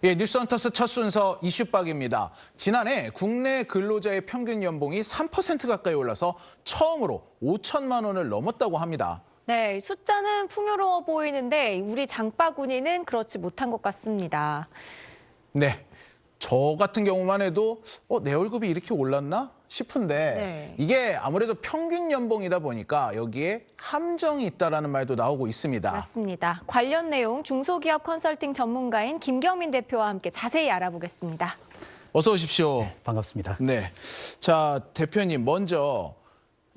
예, 뉴스헌터스 첫 순서 이슈박입니다. 지난해 국내 근로자의 평균 연봉이 3% 가까이 올라서 처음으로 5천만 원을 넘었다고 합니다. 네, 숫자는 풍요로워 보이는데 우리 장바구니는 그렇지 못한 것 같습니다. 네, 저 같은 경우만 해도 내 월급이 이렇게 올랐나 싶은데 네. 이게 아무래도 평균 연봉이다 보니까 여기에 함정이 있다라는 말도 나오고 있습니다. 맞습니다. 관련 내용 중소기업 컨설팅 전문가인 김경민 대표와 함께 자세히 알아보겠습니다. 어서 오십시오. 네, 반갑습니다. 네, 자 대표님 먼저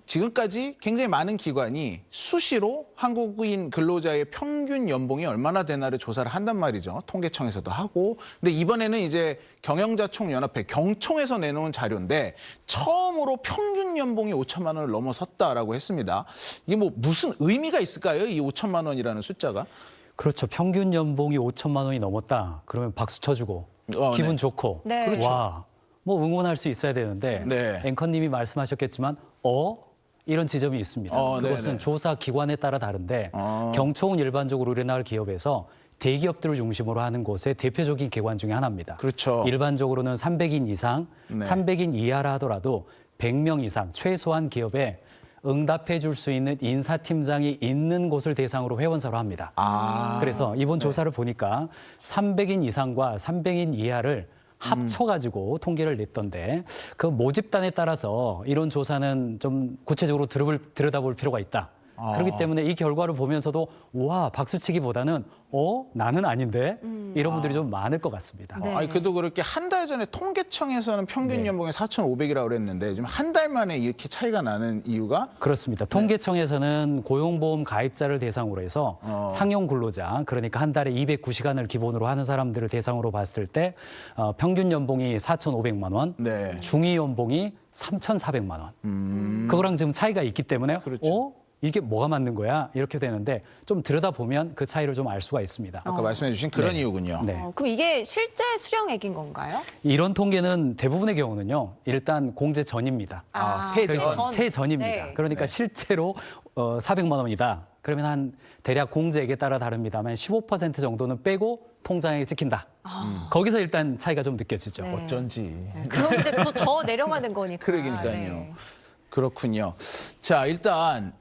지금까지 굉장히 많은 기관이 수시로 한국인 근로자의 평균 연봉이 얼마나 되나를 조사를 한단 말이죠. 통계청에서도 하고. 근데 이번에는 이제 경영자총연합회 경총에서 내놓은 자료인데 처음으로 평균 연봉이 5천만 원을 넘어섰다라고 했습니다. 이게 뭐 무슨 의미가 있을까요? 이 5천만 원이라는 숫자가? 그렇죠. 평균 연봉이 5천만 원이 넘었다. 그러면 박수 쳐주고 기분 네. 좋고 네. 그렇죠. 와, 뭐 응원할 수 있어야 되는데 네. 앵커님이 말씀하셨겠지만 이런 지점이 있습니다. 그것은 네네. 조사 기관에 따라 다른데 경총은 일반적으로 우리나라 기업에서 대기업들을 중심으로 하는 곳의 대표적인 기관 중에 하나입니다. 그렇죠. 일반적으로는 300인 이상, 네. 300인 이하라 하더라도 100명 이상 최소한 기업에 응답해 줄 수 있는 인사팀장이 있는 곳을 대상으로 회원사로 합니다. 그래서 이번 조사를 보니까 300인 이상과 300인 이하를 합쳐가지고 통계를 냈던데 그 모집단에 따라서 이런 조사는 좀 구체적으로 들여다볼 필요가 있다. 그렇기 때문에 이 결과를 보면서도 와 박수치기보다는 나는 아닌데 이런 분들이 좀 많을 것 같습니다. 네. 아니 그래도 그렇게 한 달 전에 통계청에서는 평균 연봉이 4,500이라고 그랬는데 지금 한 달 만에 이렇게 차이가 나는 이유가? 그렇습니다. 통계청에서는 고용보험 가입자를 대상으로 해서 상용 근로자, 그러니까 한 달에 209시간을 기본으로 하는 사람들을 대상으로 봤을 때 평균 연봉이 4,500만 원, 네. 중위 연봉이 3,400만 원. 그거랑 지금 차이가 있기 때문에 그렇죠. 이게 뭐가 맞는 거야? 이렇게 되는데 좀 들여다보면 그 차이를 좀 알 수가 있습니다. 아까 말씀해 주신 그런 이유군요. 네. 그럼 이게 실제 수령액인 건가요? 이런 통계는 대부분의 경우는요. 일단 공제 전입니다. 세전. 세전입니다. 네. 그러니까 실제로 400만 원이다. 그러면 한 대략 공제액에 따라 다릅니다만 15% 정도는 빼고 통장에 찍힌다. 거기서 일단 차이가 좀 느껴지죠. 네. 어쩐지. 그럼 이제 더 내려가는 거니까. 그러니까요. 네. 그렇군요. 자, 일단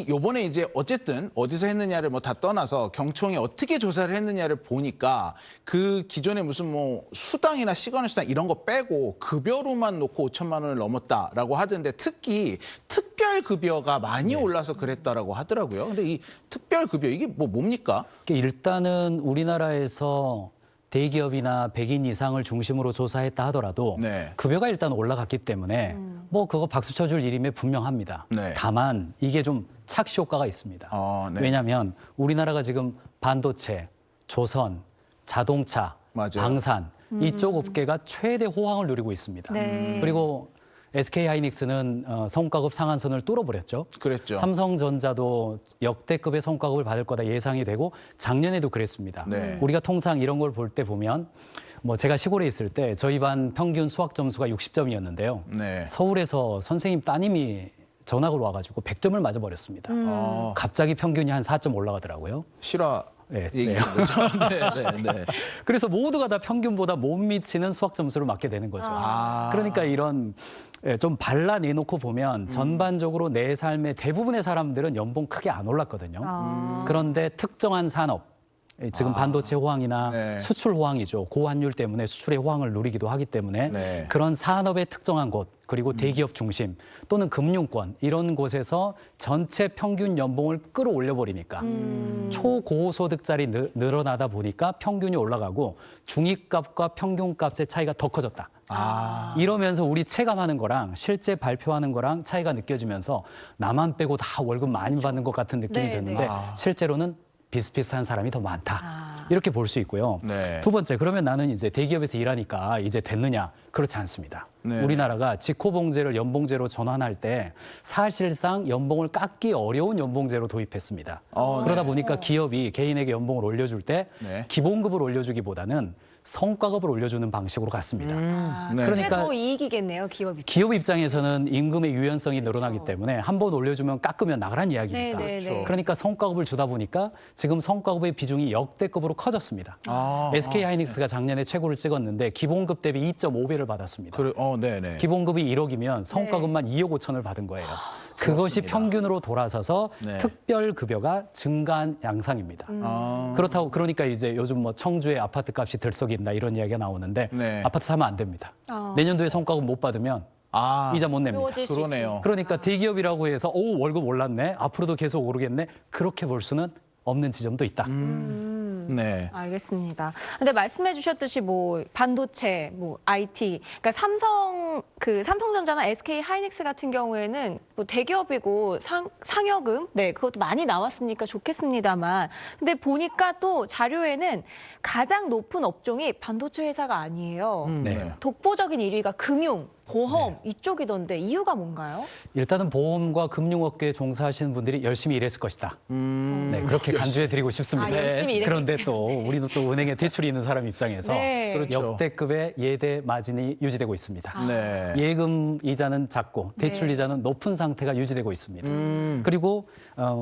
요번에 이제 어쨌든 어디서 했느냐를 뭐 다 떠나서 경총이 어떻게 조사를 했느냐를 보니까 그 기존에 무슨 뭐 수당이나 시간의 수당 이런 거 빼고 급여로만 놓고 5천만 원을 넘었다라고 하던데 특히 특별 급여가 많이 올라서 그랬다라고 하더라고요. 근데 이 특별 급여 이게 뭡니까? 일단은 우리나라에서 대기업이나 100인 이상을 중심으로 조사했다 하더라도 네. 급여가 일단 올라갔기 때문에 뭐 그거 박수 쳐줄 일임에 분명합니다. 네. 다만 이게 좀 착시 효과가 있습니다. 네. 왜냐하면 우리나라가 지금 반도체, 조선, 자동차, 맞아요. 방산 이쪽 업계가 최대 호황을 누리고 있습니다. 네. 그리고 SK하이닉스는 성과급 상한선을 뚫어버렸죠. 그랬죠. 삼성전자도 역대급의 성과급을 받을 거다 예상이 되고 작년에도 그랬습니다. 네. 우리가 통상 이런 걸 볼 때 보면 뭐 제가 시골에 있을 때 저희 반 평균 수학 점수가 60점이었는데요. 네. 서울에서 선생님 따님이 전학을 와가지고 100점을 맞아버렸습니다. 갑자기 평균이 한 4점 올라가더라고요. 실화 네, 얘기인 거죠. 네. 그래서 모두가 다 평균보다 못 미치는 수학 점수를 맞게 되는 거죠. 그러니까 이런 좀 발라내놓고 보면 전반적으로 내 삶의 대부분의 사람들은 연봉 크게 안 올랐거든요. 그런데 특정한 산업, 지금 반도체 호황이나 네. 수출 호황이죠. 고환율 때문에 수출의 호황을 누리기도 하기 때문에 네. 그런 산업의 특정한 곳, 그리고 대기업 중심 또는 금융권 이런 곳에서 전체 평균 연봉을 끌어올려 버리니까 초고소득자리 늘어나다 보니까 평균이 올라가고 중위값과 평균값의 차이가 더 커졌다. 이러면서 우리 체감하는 거랑 실제 발표하는 거랑 차이가 느껴지면서 나만 빼고 다 월급 많이 받는 것 같은 느낌이 네, 드는데 네. 실제로는 비슷비슷한 사람이 더 많다. 이렇게 볼 수 있고요. 네. 두 번째, 그러면 나는 이제 대기업에서 일하니까 이제 됐느냐? 그렇지 않습니다. 네. 우리나라가 직코봉제를 연봉제로 전환할 때 사실상 연봉을 깎기 어려운 연봉제로 도입했습니다. 그러다 보니까 기업이 개인에게 연봉을 올려줄 때 네. 기본급을 올려주기보다는 성과급을 올려주는 방식으로 갔습니다. 네. 그게 그러니까 더 이익이겠네요, 기업 입장. 기업 입장에서는 임금의 유연성이 늘어나기 때문에 한 번 올려주면 깎으면 나가란 이야기입니다. 네, 네, 네. 그러니까 성과급을 주다 보니까 지금 성과급의 비중이 역대급으로 커졌습니다. SK 하이닉스가 작년에 최고를 찍었는데 기본급 대비 2.5배를 받았습니다. 네네. 기본급이 1억이면 성과급만 2억 5천을 받은 거예요. 그것이 그렇습니다. 평균으로 돌아서서 네. 특별 급여가 증가한 양상입니다. 그렇다고 그러니까 이제 요즘 뭐 청주의 아파트 값이 들썩인다 이런 이야기가 나오는데 네. 아파트 사면 안 됩니다. 내년도에 성과급 못 받으면 이자 못 냅니다. 어려워질 수 그러네요. 그러니까 대기업이라고 해서 오 월급 올랐네 앞으로도 계속 오르겠네 그렇게 볼 수는 없는 지점도 있다. 네. 알겠습니다. 근데 말씀해 주셨듯이 뭐 반도체, 뭐 IT, 그러니까 삼성전자나 SK 하이닉스 같은 경우에는 뭐 대기업이고 상여금, 네, 그것도 많이 나왔으니까 좋겠습니다만, 근데 보니까 또 자료에는 가장 높은 업종이 반도체 회사가 아니에요. 네. 독보적인 1위가 금융, 보험 이쪽이던데 이유가 뭔가요? 일단은 보험과 금융업계에 종사하시는 분들이 열심히 일했을 것이다. 네, 그렇게 간주해드리고 싶습니다. 열심히 일했기 그런데 또 우리도 또 은행에 대출이 있는 사람 입장에서 네. 그렇죠. 역대급의 예대 마진이 유지되고 있습니다. 네. 예금 이자는 작고 대출 네. 이자는 높은 상태가 유지되고 있습니다. 그리고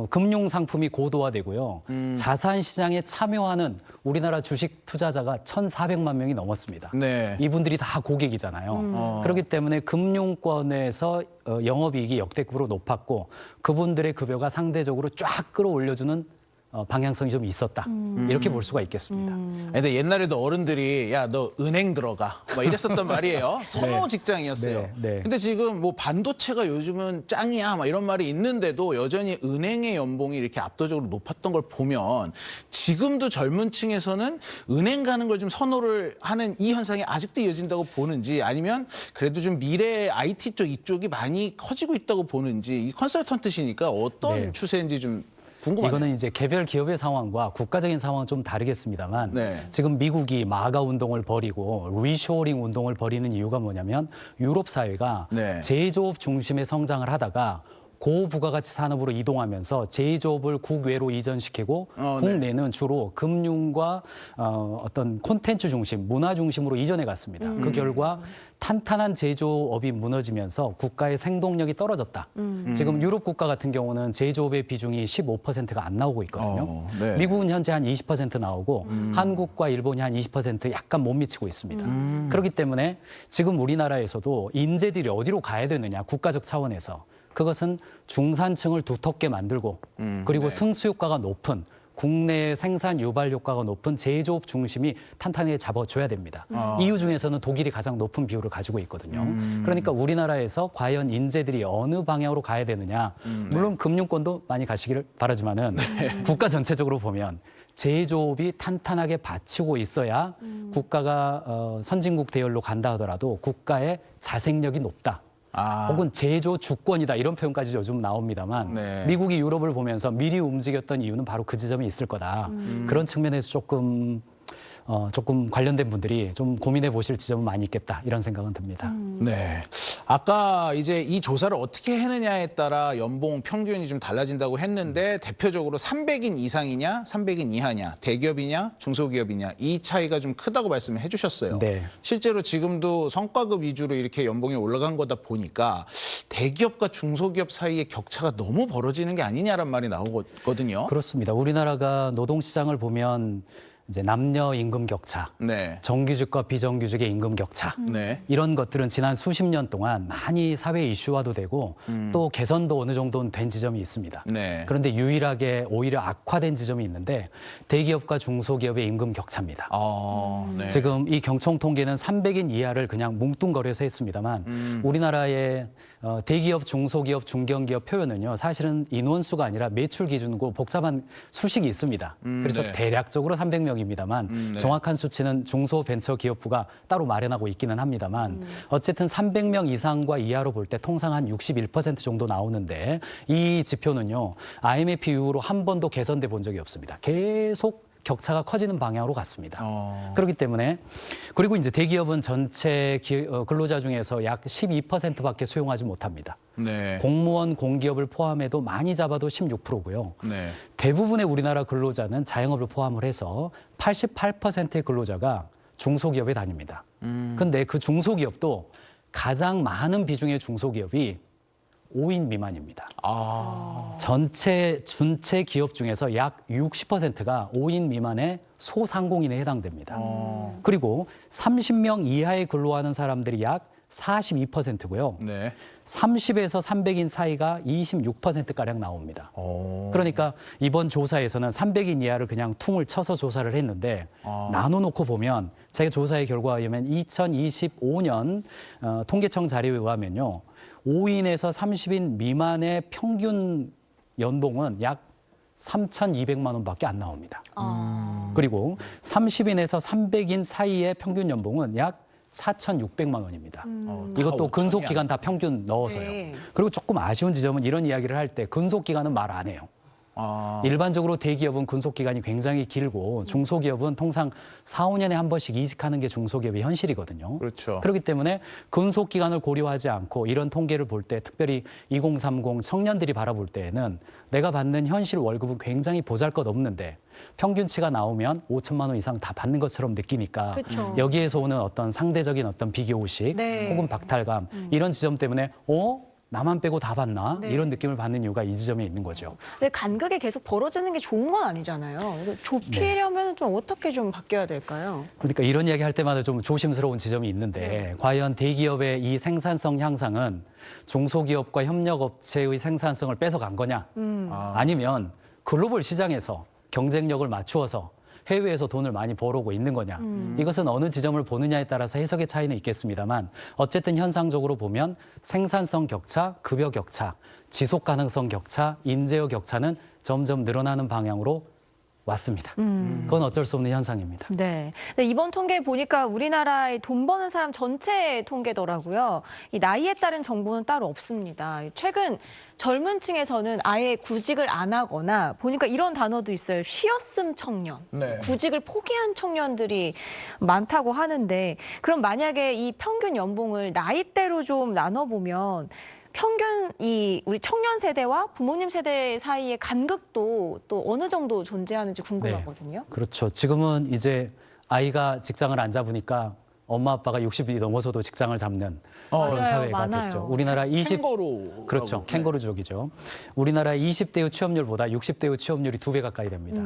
금융 상품이 고도화되고요. 자산 시장에 참여하는 우리나라 주식 투자자가 1,400만 명이 넘었습니다. 네. 이분들이 다 고객이잖아요. 그렇기 때문에 금융권에서 영업이익이 역대급으로 높았고 그분들의 급여가 상대적으로 쫙 끌어올려주는 방향성이 좀 있었다. 이렇게 볼 수가 있겠습니다. 근데 옛날에도 어른들이 야, 너 은행 들어가. 막 이랬었단 말이에요. 선호 직장이었어요. 네, 네. 근데 지금 뭐 반도체가 요즘은 짱이야. 막 이런 말이 있는데도 여전히 은행의 연봉이 이렇게 압도적으로 높았던 걸 보면 지금도 젊은 층에서는 은행 가는 걸 좀 선호를 하는 이 현상이 아직도 이어진다고 보는지 아니면 그래도 좀 미래 IT 쪽 이쪽이 많이 커지고 있다고 보는지 이 컨설턴트시니까 어떤 네. 추세인지 좀 궁금하네요. 이거는 이제 개별 기업의 상황과 국가적인 상황은 좀 다르겠습니다만 네. 지금 미국이 마가 운동을 벌이고 리쇼어링 운동을 벌이는 이유가 뭐냐면 유럽 사회가 네. 제조업 중심의 성장을 하다가 고부가가치 산업으로 이동하면서 제조업을 국외로 이전시키고 네. 국내는 주로 금융과 어떤 콘텐츠 중심, 문화 중심으로 이전해 갔습니다. 그 결과 탄탄한 제조업이 무너지면서 국가의 생동력이 떨어졌다. 지금 유럽 국가 같은 경우는 제조업의 비중이 15%가 안 나오고 있거든요. 네. 미국은 현재 한 20% 나오고 한국과 일본이 한 20% 약간 못 미치고 있습니다. 그렇기 때문에 지금 우리나라에서도 인재들이 어디로 가야 되느냐, 국가적 차원에서. 그것은 중산층을 두텁게 만들고 그리고 승수 효과가 높은 국내 생산 유발 효과가 높은 제조업 중심이 탄탄하게 잡아줘야 됩니다. EU 중에서는 독일이 가장 높은 비율을 가지고 있거든요. 그러니까 우리나라에서 과연 인재들이 어느 방향으로 가야 되느냐. 물론 금융권도 많이 가시기를 바라지만은 국가 전체적으로 보면 제조업이 탄탄하게 받치고 있어야 국가가 선진국 대열로 간다 하더라도 국가의 자생력이 높다. 혹은 제조 주권이다 이런 표현까지 요즘 나옵니다만 네. 미국이 유럽을 보면서 미리 움직였던 이유는 바로 그 지점이 있을 거다. 그런 측면에서 조금 관련된 분들이 좀 고민해 보실 지점은 많이 있겠다 이런 생각은 듭니다. 네. 아까 이제 이 조사를 어떻게 했느냐에 따라 연봉 평균이 좀 달라진다고 했는데 대표적으로 300인 이상이냐, 300인 이하냐, 대기업이냐, 중소기업이냐 이 차이가 좀 크다고 말씀을 해주셨어요. 네. 실제로 지금도 성과급 위주로 이렇게 연봉이 올라간 거다 보니까 대기업과 중소기업 사이의 격차가 너무 벌어지는 게 아니냐란 말이 나오거든요. 그렇습니다. 우리나라가 노동시장을 보면 이제 남녀 임금 격차, 네. 정규직과 비정규직의 임금 격차 네. 이런 것들은 지난 수십 년 동안 많이 사회 이슈화도 되고 또 개선도 어느 정도는 된 지점이 있습니다. 네. 그런데 유일하게 오히려 악화된 지점이 있는데 대기업과 중소기업의 임금 격차입니다. 네. 지금 이 경총 통계는 300인 이하를 그냥 뭉뚱거려서 했습니다만 우리나라의 대기업, 중소기업, 중견기업 표현은요 사실은 인원수가 아니라 매출 기준이고 복잡한 수식이 있습니다. 그래서 네. 대략적으로 300명입니다만 네. 정확한 수치는 중소벤처기업부가 따로 마련하고 있기는 합니다만 어쨌든 300명 이상과 이하로 볼 때 통상 한 61% 정도 나오는데 이 지표는요 IMF 이후로 한 번도 개선돼 본 적이 없습니다. 계속 격차가 커지는 방향으로 갔습니다. 그렇기 때문에 그리고 이제 대기업은 전체 근로자 중에서 약 12%밖에 수용하지 못합니다. 네. 공무원, 공기업을 포함해도 많이 잡아도 16%고요. 네. 대부분의 우리나라 근로자는 자영업을 포함을 해서 88%의 근로자가 중소기업에 다닙니다. 근데 그 중소기업도 가장 많은 비중의 중소기업이 5인 미만입니다. 전체 준체 기업 중에서 약 60%가 5인 미만의 소상공인에 해당됩니다. 그리고 30명 이하에 근로하는 사람들이 약 42%고요. 네. 30에서 300인 사이가 26%가량 나옵니다. 그러니까 이번 조사에서는 300인 이하를 그냥 퉁을 쳐서 조사를 했는데 나눠놓고 보면 제가 조사의 결과에 의하면 2025년 통계청 자료에 의하면요. 5인에서 30인 미만의 평균 연봉은 약 3,200만 원밖에 안 나옵니다. 그리고 30인에서 300인 사이의 평균 연봉은 약 4,600만 원입니다. 이것도 근속기간 다 평균 넣어서요. 네. 그리고 조금 아쉬운 지점은 이런 이야기를 할 때 근속기간은 말 안 해요. 일반적으로 대기업은 근속기간이 굉장히 길고 중소기업은 통상 4, 5년에 한 번씩 이직하는 게 중소기업의 현실이거든요. 그렇죠. 그렇기 때문에 근속기간을 고려하지 않고 이런 통계를 볼 때 특별히 2030 청년들이 바라볼 때에는 내가 받는 현실 월급은 굉장히 보잘것없는데 평균치가 나오면 5천만 원 이상 다 받는 것처럼 느끼니까 그쵸. 여기에서 오는 어떤 상대적인 어떤 비교의식 네. 혹은 박탈감 이런 지점 때문에 나만 빼고 다 받나? 네. 이런 느낌을 받는 이유가 이 지점에 있는 거죠. 근데 간극이 계속 벌어지는 게 좋은 건 아니잖아요. 이거 좁히려면 좀 어떻게 좀 바뀌어야 될까요? 그러니까 이런 이야기 할 때마다 좀 조심스러운 지점이 있는데 네. 과연 대기업의 이 생산성 향상은 중소기업과 협력업체의 생산성을 뺏어간 거냐? 아니면 글로벌 시장에서 경쟁력을 맞추어서 해외에서 돈을 많이 벌어오고 있는 거냐. 이것은 어느 지점을 보느냐에 따라서 해석의 차이는 있겠습니다만 어쨌든 현상적으로 보면 생산성 격차, 급여 격차, 지속 가능성 격차, 인재의 격차는 점점 늘어나는 방향으로 왔습니다. 그건 어쩔 수 없는 현상입니다. 네. 근데 이번 통계 보니까 우리나라의 돈 버는 사람 전체 통계더라고요. 이 나이에 따른 정보는 따로 없습니다. 최근 젊은 층에서는 아예 구직을 안 하거나 보니까 이런 단어도 있어요. 쉬었음 청년. 네. 구직을 포기한 청년들이 많다고 하는데 그럼 만약에 이 평균 연봉을 나이대로 좀 나눠보면 평균 우리 청년 세대와 부모님 세대 사이의 간극도 또 어느 정도 존재하는지 궁금하거든요. 그렇죠. 지금은 이제 아이가 직장을 안 잡으니까 엄마 아빠가 60이 넘어서도 직장을 잡는 그런 맞아요. 사회가 많아요. 됐죠. 우리나라 20 캥거루. 그렇죠. 캥거루족이죠. 우리나라 20대의 취업률보다 60대의 취업률이 2배 가까이 됩니다.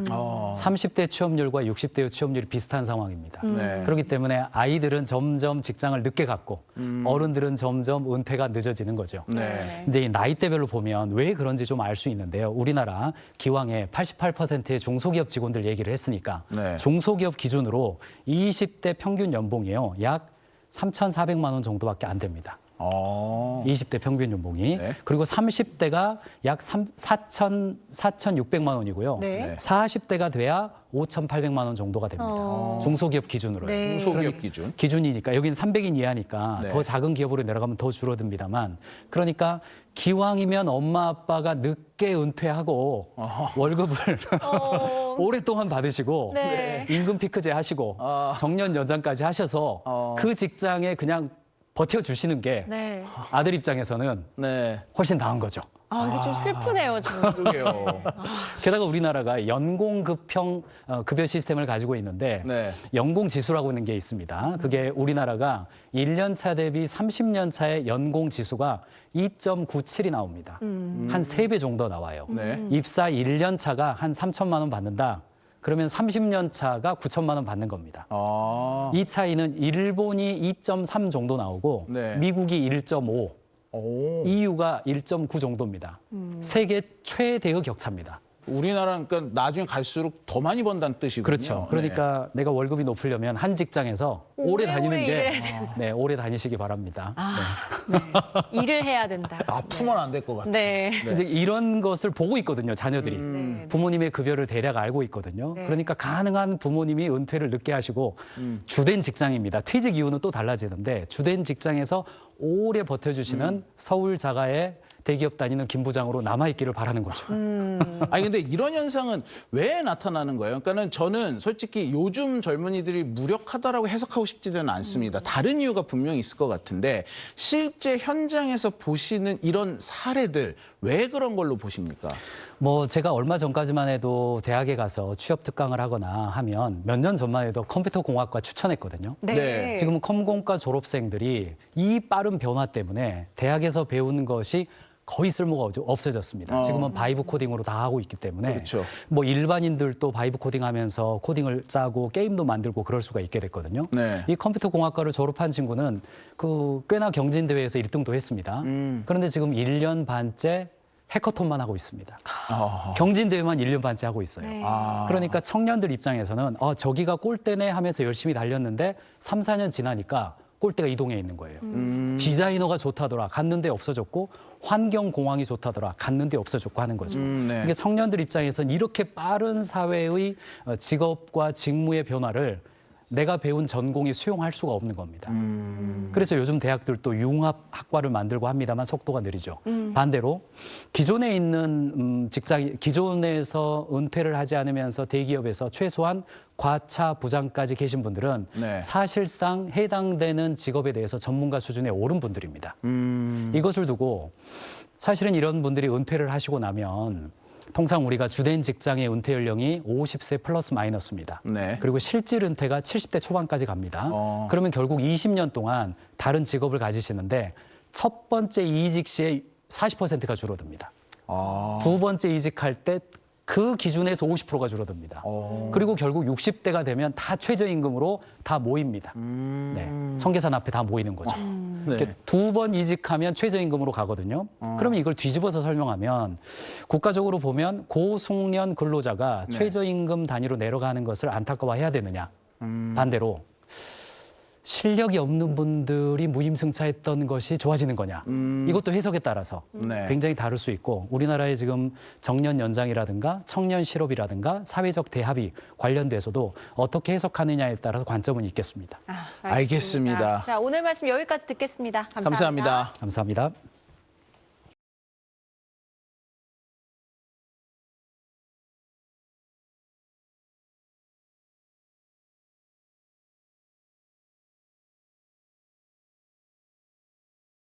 30대 취업률과 60대의 취업률이 비슷한 상황입니다. 네. 그렇기 때문에 아이들은 점점 직장을 늦게 갖고 어른들은 점점 은퇴가 늦어지는 거죠. 네. 근데 이 나이대별로 보면 왜 그런지 좀 알 수 있는데요. 우리나라 기왕에 88%의 중소기업 직원들 얘기를 했으니까 네. 중소기업 기준으로 20대 평균 연봉이요. 약 3,400만 원 정도밖에 안 됩니다. 20대 평균 연봉이. 네. 그리고 30대가 약 4,600만 원이고요. 네. 40대가 돼야 5,800만 원 정도가 됩니다. 중소기업 기준으로요. 네. 중소기업 기준. 기준이니까 여기는 300인 이하니까 네. 더 작은 기업으로 내려가면 더 줄어듭니다만 그러니까 기왕이면 엄마 아빠가 늦게 은퇴하고 월급을 오랫동안 받으시고 네. 임금 피크제 하시고 정년 연장까지 하셔서 그 직장에 그냥 버텨주시는 게 네. 아들 입장에서는 네. 훨씬 나은 거죠. 이게 좀 슬프네요. 좀. 그러게요. 게다가 우리나라가 연공급형 급여 시스템을 가지고 있는데 네. 연공지수라고 하는 게 있습니다. 그게 우리나라가 1년 차 대비 30년 차의 연공지수가 2.97이 나옵니다. 한 3배 정도 나와요. 네. 입사 1년 차가 한 3천만 원 받는다. 그러면 30년 차가 9천만 원 받는 겁니다. 이 차이는 일본이 2.3 정도 나오고 네. 미국이 1.5, EU가 1.9 정도입니다. 세계 최대의 격차입니다. 우리나라는 그러니까 나중에 갈수록 더 많이 번다는 뜻이군요. 그렇죠. 그러니까 내가 월급이 높으려면 한 직장에서 오래 다니는 오래 게 오래 다니시기 바랍니다. 네. 일을 해야 된다. 아프면 안 될 것 같아요. 네. 이제 이런 것을 보고 있거든요, 자녀들이. 네. 부모님의 급여를 대략 알고 있거든요. 네. 그러니까 가능한 부모님이 은퇴를 늦게 하시고 주된 직장입니다. 퇴직 이유는 또 달라지는데 주된 직장에서 오래 버텨주시는 서울 자가의 대기업 다니는 김 부장으로 남아있기를 바라는 거죠. 아니 근데 이런 현상은 왜 나타나는 거예요? 그러니까는 저는 솔직히 요즘 젊은이들이 무력하다라고 해석하고 싶지는 않습니다. 다른 이유가 분명히 있을 것 같은데 실제 현장에서 보시는 이런 사례들 왜 그런 걸로 보십니까? 뭐 제가 얼마 전까지만 해도 대학에 가서 취업 특강을 하거나 하면 몇 년 전만 해도 컴퓨터 공학과 추천했거든요. 네. 지금은 컴공과 졸업생들이 이 빠른 변화 때문에 대학에서 배우는 것이 거의 쓸모가 없어졌습니다. 지금은 바이브 코딩으로 다 하고 있기 때문에 그렇죠. 뭐 일반인들도 바이브 코딩하면서 코딩을 짜고 게임도 만들고 그럴 수가 있게 됐거든요. 네. 이 컴퓨터 공학과를 졸업한 친구는 그 꽤나 경진 대회에서 1등도 했습니다. 그런데 지금 1년 반째 해커톤만 하고 있습니다. 경진 대회만 1년 반째 하고 있어요. 네. 그러니까 청년들 입장에서는 저기가 꼴대네 하면서 열심히 달렸는데 3, 4년 지나니까 꼴대가 이동해 있는 거예요. 디자이너가 좋다더라 갔는데 없어졌고 환경 공학이 좋다더라 갔는데 없어졌고 하는 거죠. 네. 이게 청년들 입장에서는 이렇게 빠른 사회의 직업과 직무의 변화를 내가 배운 전공이 수용할 수가 없는 겁니다. 그래서 요즘 대학들도 융합 학과를 만들고 합니다만 속도가 느리죠. 반대로 기존에 있는 기존에서 은퇴를 하지 않으면서 대기업에서 최소한 과차 부장까지 계신 분들은 네. 사실상 해당되는 직업에 대해서 전문가 수준에 오른 분들입니다. 이것을 두고 사실은 이런 분들이 은퇴를 하시고 나면 통상 우리가 주된 직장의 은퇴 연령이 50세 플러스 마이너스입니다. 네. 그리고 실질 은퇴가 70대 초반까지 갑니다. 그러면 결국 20년 동안 다른 직업을 가지시는데 첫 번째 이직 시에 40%가 줄어듭니다. 두 번째 이직할 때 그 기준에서 50%가 줄어듭니다. 그리고 결국 60대가 되면 다 최저임금으로 다 모입니다. 네, 청계산 앞에 다 모이는 거죠. 네. 두 번 이직하면 최저임금으로 가거든요. 그러면 이걸 뒤집어서 설명하면 국가적으로 보면 고숙련 근로자가 네. 최저임금 단위로 내려가는 것을 안타까워해야 되느냐. 반대로 실력이 없는 분들이 무임승차했던 것이 좋아지는 거냐. 이것도 해석에 따라서 네. 굉장히 다를 수 있고 우리나라의 지금 정년 연장이라든가 청년 실업이라든가 사회적 대합이 관련돼서도 어떻게 해석하느냐에 따라서 관점은 있겠습니다. 알겠습니다. 자, 오늘 말씀 여기까지 듣겠습니다. 감사합니다. 감사합니다.